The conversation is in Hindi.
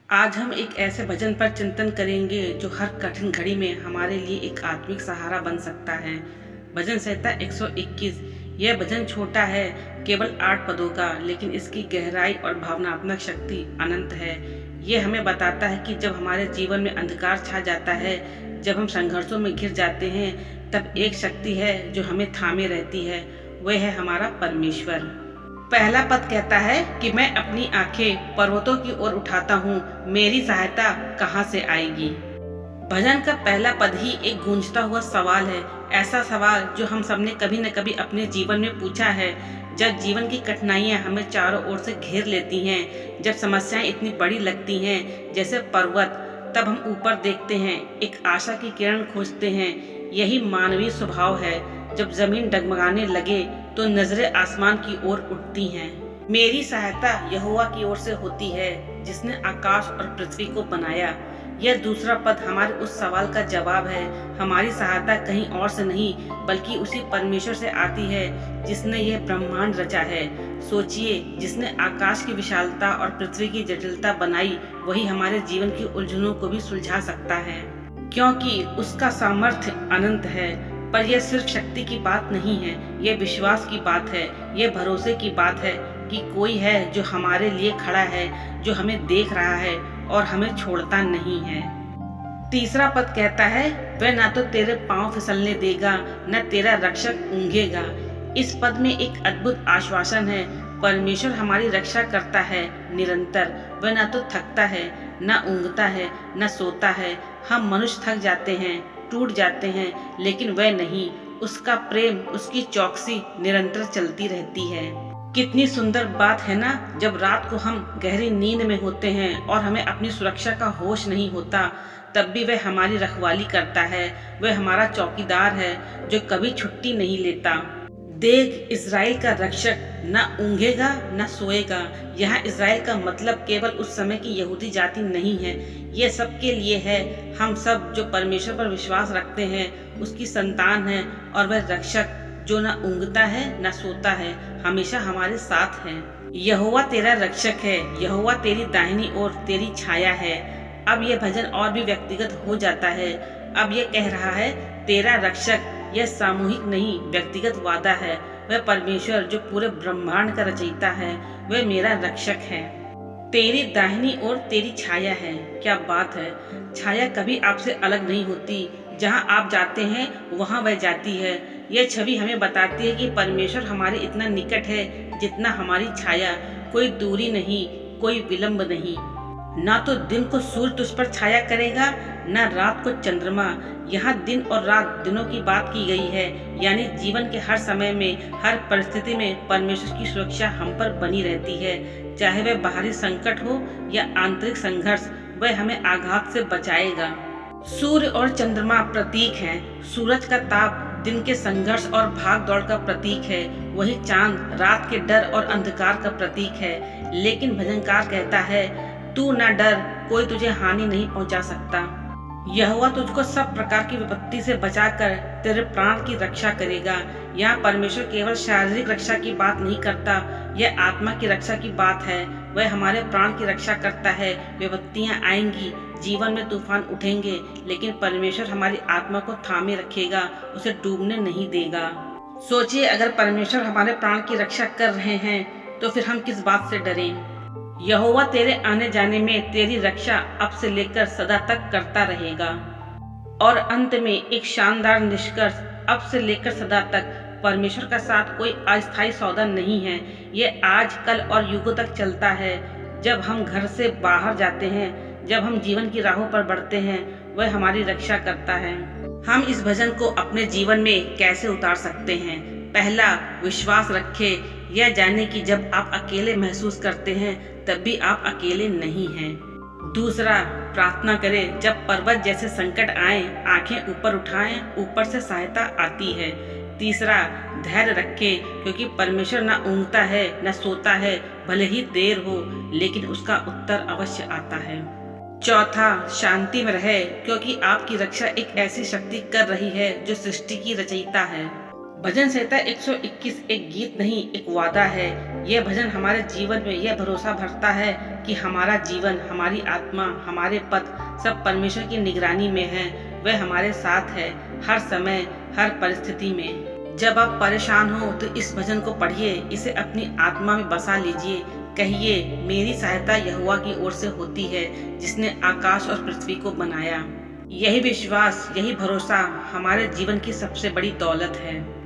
आज हम एक ऐसे भजन पर चिंतन करेंगे जो हर कठिन घड़ी में हमारे लिए एक आत्मिक सहारा बन सकता है। भजन संहिता 121। यह भजन छोटा है, केवल 8 पदों का, लेकिन इसकी गहराई और भावनात्मक शक्ति अनंत है। यह हमें बताता है कि जब हमारे जीवन में अंधकार छा जाता है, जब हम संघर्षों में घिर जाते हैं, तब एक शक्ति है जो हमें थामे रहती है। वह है हमारा परमेश्वर। पहला पद कहता है कि मैं अपनी आंखें पर्वतों की ओर उठाता हूँ, मेरी सहायता कहाँ से आएगी। भजन का पहला पद ही एक गूंजता हुआ सवाल है, ऐसा सवाल जो हम सबने कभी न कभी अपने जीवन में पूछा है। जब जीवन की कठिनाइयां हमें चारों ओर से घेर लेती हैं, जब समस्याएं इतनी बड़ी लगती हैं जैसे पर्वत, तब हम ऊपर देखते हैं, एक आशा की किरण खोजते हैं। यही मानवीय स्वभाव है। जब जमीन डगमगाने लगे तो नजरें आसमान की ओर उठती हैं। मेरी सहायता यहोवा की ओर से होती है, जिसने आकाश और पृथ्वी को बनाया। यह दूसरा पद हमारे उस सवाल का जवाब है। हमारी सहायता कहीं और से नहीं, बल्कि उसी परमेश्वर से आती है जिसने यह ब्रह्मांड रचा है। सोचिए, जिसने आकाश की विशालता और पृथ्वी की जटिलता बनाई, वही हमारे जीवन की उलझनों को भी सुलझा सकता है, क्योंकि उसका सामर्थ्य अनंत है। पर यह सिर्फ शक्ति की बात नहीं है, यह विश्वास की बात है, यह भरोसे की बात है कि कोई है जो हमारे लिए खड़ा है, जो हमें देख रहा है और हमें छोड़ता नहीं है। तीसरा पद कहता है, वह ना तो तेरे पांव फिसलने देगा, न तेरा रक्षक ऊंघेगा। इस पद में एक अद्भुत आश्वासन है। परमेश्वर हमारी रक्षा करता है निरंतर। वह ना तो थकता है, न ऊंघता है, न सोता है। हम मनुष्य थक जाते हैं, टूट जाते हैं, लेकिन वह नहीं। उसका प्रेम, उसकी चौकसी निरंतर चलती रहती है। कितनी सुंदर बात है ना, जब रात को हम गहरी नींद में होते हैं और हमें अपनी सुरक्षा का होश नहीं होता, तब भी वह हमारी रखवाली करता है। वह हमारा चौकीदार है जो कभी छुट्टी नहीं लेता। देख, इज़राइल का रक्षक न ऊँघेगा न सोएगा। यहाँ इज़राइल का मतलब केवल उस समय की यहूदी जाति नहीं है, ये सबके लिए है। हम सब जो परमेश्वर पर विश्वास रखते हैं, उसकी संतान है, और वह रक्षक जो न ऊँघता है न सोता है, हमेशा हमारे साथ है। यहोवा तेरा रक्षक है, यहोवा तेरी दाहिनी ओर तेरी छाया है। अब यह भजन और भी व्यक्तिगत हो जाता है। अब यह कह रहा है, तेरा रक्षक। यह सामूहिक नहीं, व्यक्तिगत वादा है। वह परमेश्वर जो पूरे ब्रह्मांड का रचयिता है, वह मेरा रक्षक है। तेरी दाहिनी ओर तेरी छाया है। क्या बात है। छाया कभी आपसे अलग नहीं होती। जहां आप जाते हैं वहां वह जाती है। यह छवि हमें बताती है कि परमेश्वर हमारे इतना निकट है जितना हमारी छाया। कोई दूरी नहीं, कोई विलंब नहीं। ना तो दिन को सूर्य तुझ पर छाया करेगा, न रात को चंद्रमा। यहाँ दिन और रात, दिनों की बात की गई है, यानी जीवन के हर समय में, हर परिस्थिति में परमेश्वर की सुरक्षा हम पर बनी रहती है। चाहे वह बाहरी संकट हो या आंतरिक संघर्ष, वह हमें आघात से बचाएगा। सूर्य और चंद्रमा प्रतीक हैं। सूरज का ताप दिन के संघर्ष और भाग दौड़ का प्रतीक है, वही चांद रात के डर और अंधकार का प्रतीक है। लेकिन भजनकार कहता है, तू न डर, कोई तुझे हानि नहीं पहुंचा सकता। यहोवा तुझको सब प्रकार की विपत्ति से बचाकर तेरे प्राण की रक्षा करेगा। यहाँ परमेश्वर केवल शारीरिक रक्षा की बात नहीं करता, यह आत्मा की रक्षा की बात है। वह हमारे प्राण की रक्षा करता है। विपत्तियां आएंगी, जीवन में तूफान उठेंगे, लेकिन परमेश्वर हमारी आत्मा को थामे रखेगा, उसे डूबने नहीं देगा। सोचिए, अगर परमेश्वर हमारे प्राण की रक्षा कर रहे हैं तो फिर हम किस बात से डरें। यहोवा तेरे आने जाने में तेरी रक्षा अब से लेकर सदा तक करता रहेगा। और अंत में एक शानदार निष्कर्ष, अब से लेकर सदा तक। परमेश्वर का साथ कोई अस्थायी सौदा नहीं है। ये आज, कल और युगों तक चलता है। जब हम घर से बाहर जाते हैं, जब हम जीवन की राहों पर बढ़ते हैं, वह हमारी रक्षा करता है। हम इस भजन को अपने जीवन में कैसे उतार सकते हैं? पहला, विश्वास रखें, यह जाने कि जब आप अकेले महसूस करते हैं, तब भी आप अकेले नहीं हैं। दूसरा, प्रार्थना करें। जब पर्वत जैसे संकट आए, आंखें ऊपर उठाएं, ऊपर से सहायता आती है। तीसरा, धैर्य रखें, क्योंकि परमेश्वर न ऊँघता है न सोता है। भले ही देर हो, लेकिन उसका उत्तर अवश्य आता है। चौथा, शांति में रहे, क्योंकि आपकी रक्षा एक ऐसी शक्ति कर रही है जो सृष्टि की रचयिता है। भजन संहिता 121 एक गीत नहीं, एक वादा है। यह भजन हमारे जीवन में यह भरोसा भरता है कि हमारा जीवन, हमारी आत्मा, हमारे पथ सब परमेश्वर की निगरानी में है। वह हमारे साथ है हर समय, हर परिस्थिति में। जब आप परेशान हो तो इस भजन को पढ़िए, इसे अपनी आत्मा में बसा लीजिए। कहिए, मेरी सहायता यहोवा की ओर से होती है, जिसने आकाश और पृथ्वी को बनाया। यही विश्वास, यही भरोसा हमारे जीवन की सबसे बड़ी दौलत है।